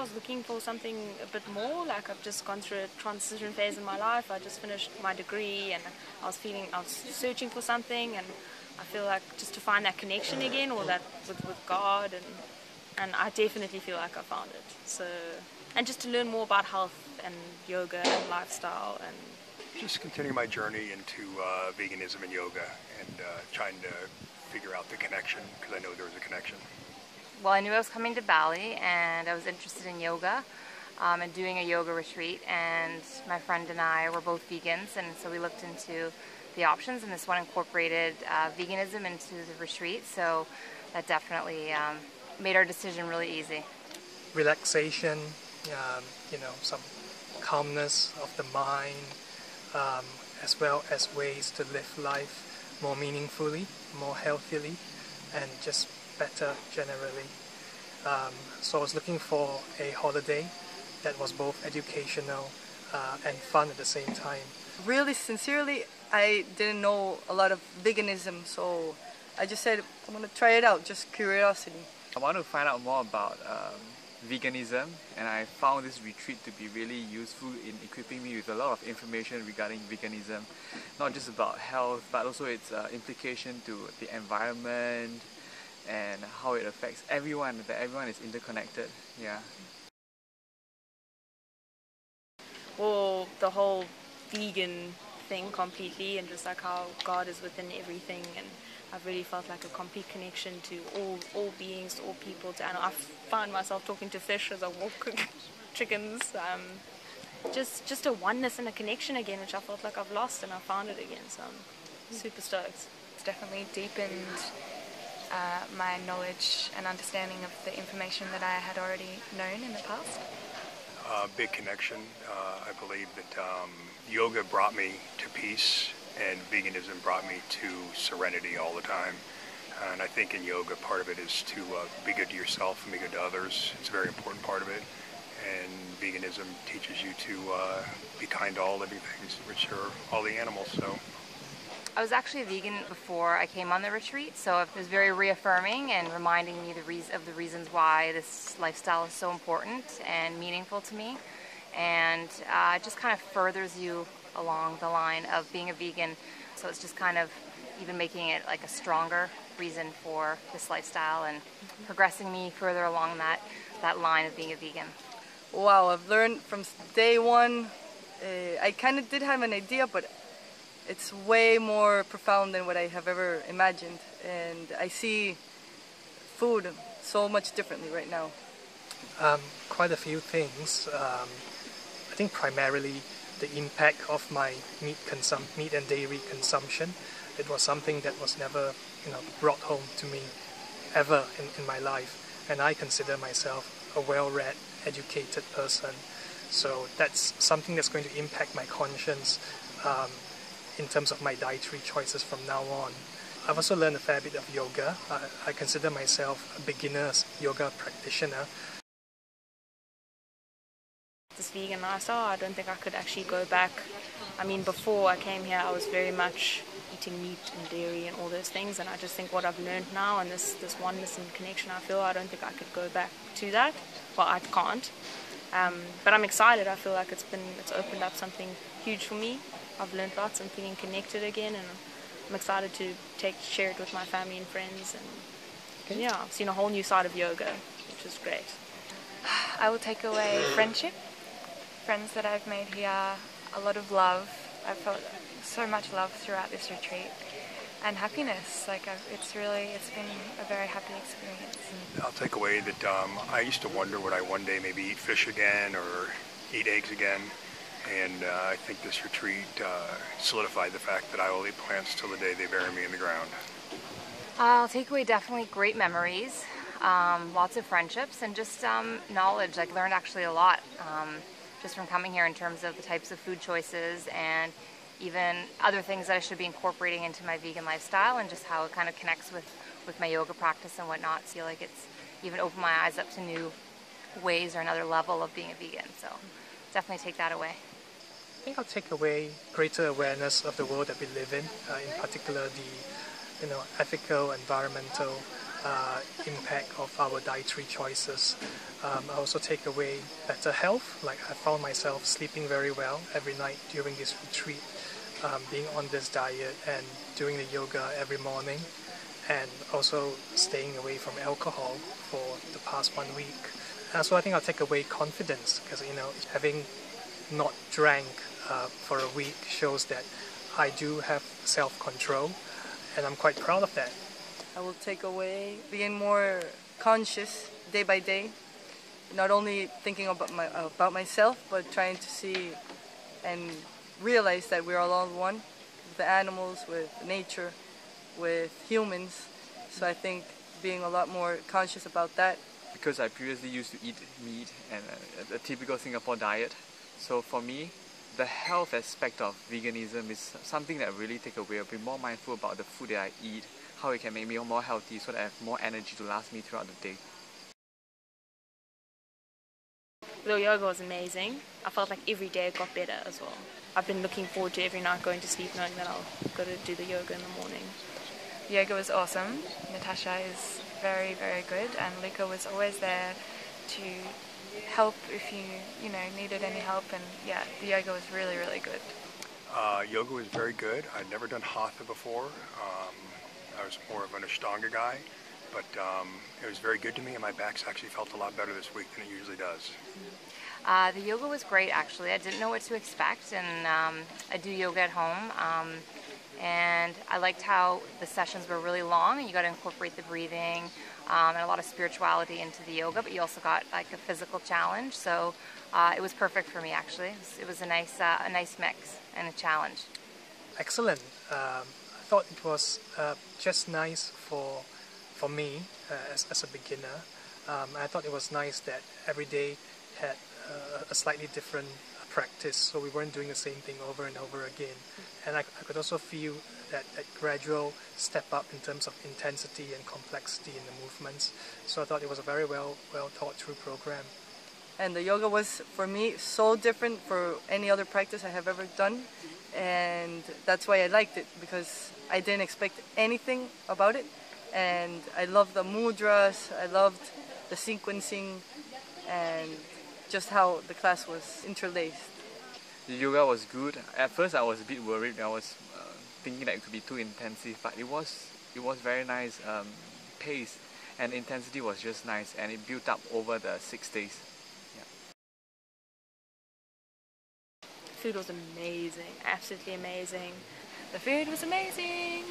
was looking for something a bit more. Like I've just gone through a transition phase in my life. I just finished my degree, and I was searching for something, and I feel like just to find that connection again, or that with God, and I definitely feel like I found it. So, and just to learn more about health and yoga and lifestyle, and just continuing my journey into veganism and yoga, and trying to figure out the connection, because I know there was a connection. Well, I knew I was coming to Bali, and I was interested in yoga and doing a yoga retreat, and my friend and I were both vegans, and so we looked into the options, and this one incorporated veganism into the retreat, so that definitely made our decision really easy. Relaxation, some calmness of the mind, as well as ways to live life more meaningfully, more healthily, and just better generally. So I was looking for a holiday that was both educational and fun at the same time. Really, sincerely, I didn't know a lot of veganism, so I just said, I'm going to try it out, just curiosity. I want to find out more about veganism, and I found this retreat to be really useful in equipping me with a lot of information regarding veganism, not just about health, but also its implication to the environment and how it affects everyone, that everyone is interconnected. Yeah. or the whole vegan thing completely, and just like how God is within everything, and I've really felt like a complete connection to all beings, all people. And I find myself talking to fish as I walk chickens. Just a oneness and a connection again, which I felt like I've lost, and I found it again. So I'm super stoked. It's definitely deepened my knowledge and understanding of the information that I had already known in the past. Big connection. I believe that yoga brought me to peace, and veganism brought me to serenity all the time. And I think in yoga, part of it is to be good to yourself and be good to others. It's a very important part of it. And veganism teaches you to be kind to all living things, which are all the animals. So I was actually a vegan before I came on the retreat, so it was very reaffirming and reminding me of the reasons why this lifestyle is so important and meaningful to me. And it just kind of furthers you along the line of being a vegan. So it's just kind of even making it like a stronger reason for this lifestyle and progressing me further along that line of being a vegan. Wow, I've learned from day one. I kind of did have an idea, but it's way more profound than what I have ever imagined. And I see food so much differently right now. Quite a few things. I think primarily the impact of my meat and dairy consumption. It was something that was never, brought home to me ever in my life. And I consider myself a well-read, educated person. So that's something that's going to impact my conscience in terms of my dietary choices from now on. I've also learned a fair bit of yoga. I consider myself a beginner's yoga practitioner. This vegan lifestyle, I don't think I could actually go back. I mean, before I came here, I was very much eating meat and dairy and all those things, and I just think what I've learned now and this oneness and connection I feel, I don't think I could go back to that. Well, I can't. But I'm excited. I feel like it's opened up something huge for me. I've learned lots. I'm feeling connected again, and I'm excited to share it with my family and friends. And yeah, I've seen a whole new side of yoga, which is great. I will take away friendship, friends that I've made here, a lot of love. I've felt so much love throughout this retreat, and happiness. It's been a very happy experience. I'll take away that I used to wonder would I one day maybe eat fish again or eat eggs again. And I think this retreat solidified the fact that I will eat plants till the day they bury me in the ground. I'll take away definitely great memories, lots of friendships, and just knowledge. I've learned actually a lot just from coming here in terms of the types of food choices and even other things that I should be incorporating into my vegan lifestyle, and just how it kind of connects with my yoga practice and whatnot. I feel like it's even opened my eyes up to new ways or another level of being a vegan. So definitely take that away. I think I'll take away greater awareness of the world that we live in particular the ethical, environmental impact of our dietary choices. I also take away better health. Like I found myself sleeping very well every night during this retreat, being on this diet and doing the yoga every morning, and also staying away from alcohol for the past 1 week. So I think I'll take away confidence because, having not drank for a week shows that I do have self-control, and I'm quite proud of that. I will take away being more conscious day by day, not only thinking about myself, but trying to see and realize that we're all one with the animals, with nature, with humans. So I think being a lot more conscious about that. Because I previously used to eat meat and a typical Singapore diet, so for me, the health aspect of veganism is something that I really take away. I'll be more mindful about the food that I eat, how it can make me more healthy so that I have more energy to last me throughout the day. The yoga was amazing. I felt like every day it got better as well. I've been looking forward to every night going to sleep knowing that I'll go to do the yoga in the morning. Yoga was awesome. Natasha is very, very good, and Luca was always there to help if you needed any help, and yeah, the yoga was really, really good. Yoga was very good. I'd never done hatha before. I was more of an Ashtanga guy, but it was very good to me, and my back's actually felt a lot better this week than it usually does. The yoga was great, actually. I didn't know what to expect, and I do yoga at home. And I liked how the sessions were really long, and you got to incorporate the breathing and a lot of spirituality into the yoga, but you also got like a physical challenge. So it was perfect for me, actually. It was a nice mix and a challenge. Excellent. I thought it was just nice for me as a beginner. I thought it was nice that every day had a slightly different practice, so we weren't doing the same thing over and over again. And I could also feel that gradual step up in terms of intensity and complexity in the movements. So I thought it was a very well thought through program. And the yoga was, for me, so different for any other practice I have ever done. And that's why I liked it, because I didn't expect anything about it. And I loved the mudras, I loved the sequencing, and just how the class was interlaced. The yoga was good. At first I was a bit worried. I was thinking that it could be too intensive, but it was very nice pace, and intensity was just nice, and it built up over the 6 days. Food was amazing, absolutely amazing. The food was amazing!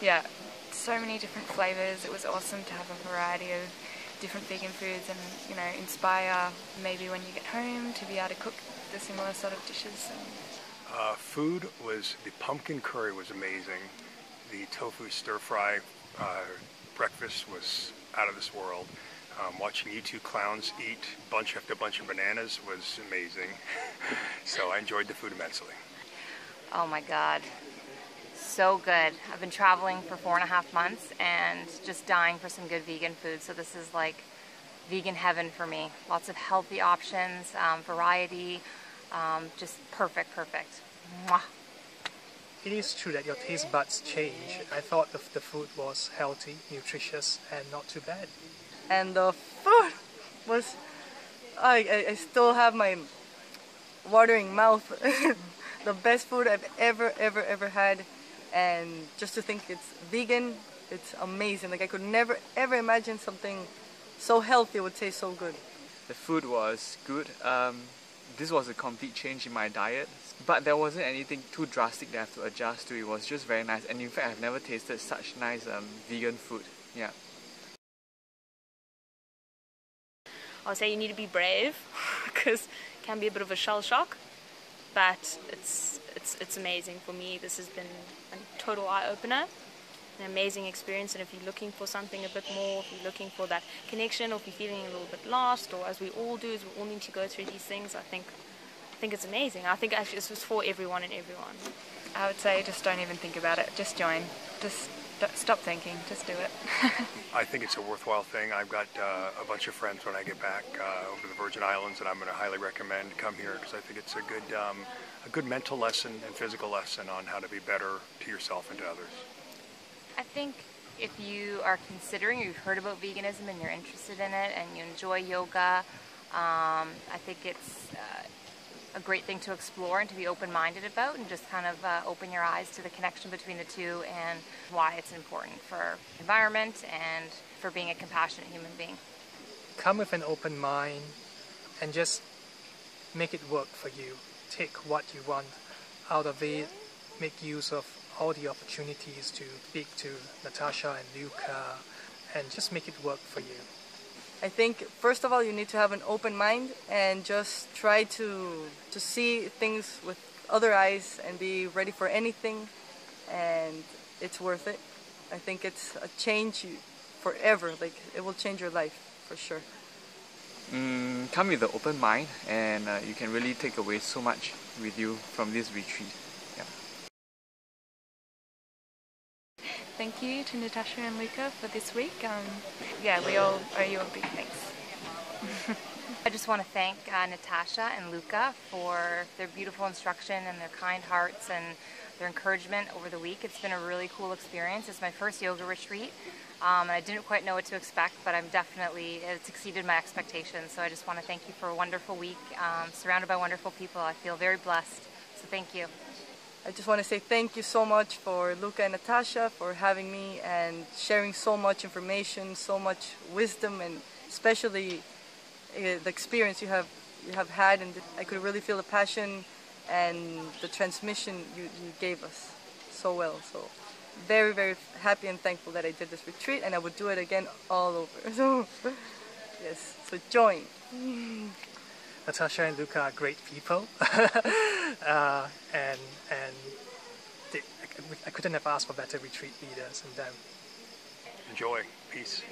Yeah, so many different flavours. It was awesome to have a variety of different vegan foods and, inspire maybe when you get home to be able to cook the similar sort of dishes. Food was, the pumpkin curry was amazing. The tofu stir-fry breakfast was out of this world. Watching you two clowns eat bunch after bunch of bananas was amazing. So I enjoyed the food immensely. Oh my God, so good. I've been traveling for 4.5 months and just dying for some good vegan food. So this is like vegan heaven for me. Lots of healthy options, variety, just perfect. Mwah. It is true that your taste buds change. I thought the food was healthy, nutritious, and not too bad. And the food was, I still have my watering mouth. The best food I've ever had, and just to think it's vegan, it's amazing. Like I could never ever imagine something so healthy would taste so good. The food was good. This was a complete change in my diet, but there wasn't anything too drastic that I have to adjust to. It was just very nice, and in fact I've never tasted such nice vegan food. Yeah. I'll say you need to be brave because it can be a bit of a shell shock, but it's amazing for me. This has been a total eye-opener, an amazing experience, and if you're looking for something a bit more, if you're looking for that connection, or if you're feeling a little bit lost, or as we all do, as we all need to go through these things, I think it's amazing. I think actually this was for everyone and everyone. I would say just don't even think about it, just join. Just stop thinking, just do it. I think it's a worthwhile thing. I've got a bunch of friends when I get back over to the Virgin Islands, and I'm going to highly recommend come here because I think it's a good mental lesson and physical lesson on how to be better to yourself and to others. I think if you are considering, or you've heard about veganism and you're interested in it and you enjoy yoga, I think it's a great thing to explore and to be open-minded about, and just kind of open your eyes to the connection between the two and why it's important for environment and for being a compassionate human being. Come with an open mind and just make it work for you. Take what you want out of it, make use of all the opportunities to speak to Natasha and Luca, and just make it work for you. I think first of all you need to have an open mind and just try to see things with other eyes and be ready for anything, and it's worth it. I think it's a change forever, like it will change your life for sure. Come with an open mind, and you can really take away so much with you from this retreat. Yeah. Thank you to Natasha and Luca for this week. Yeah, we all owe you a big thanks. I just want to thank Natasha and Luca for their beautiful instruction and their kind hearts and their encouragement over the week. It's been a really cool experience. It's my first yoga retreat. And I didn't quite know what to expect, but it's exceeded my expectations. So I just want to thank you for a wonderful week, surrounded by wonderful people. I feel very blessed. So thank you. I just want to say thank you so much for Luca and Natasha for having me and sharing so much information, so much wisdom, and especially the experience you have had, and I could really feel the passion and the transmission you gave us so well. So very, very happy and thankful that I did this retreat, and I would do it again all over. So yes, so join. Natasha and Luca are great people, and I couldn't have asked for better retreat leaders than them. Enjoy. Peace.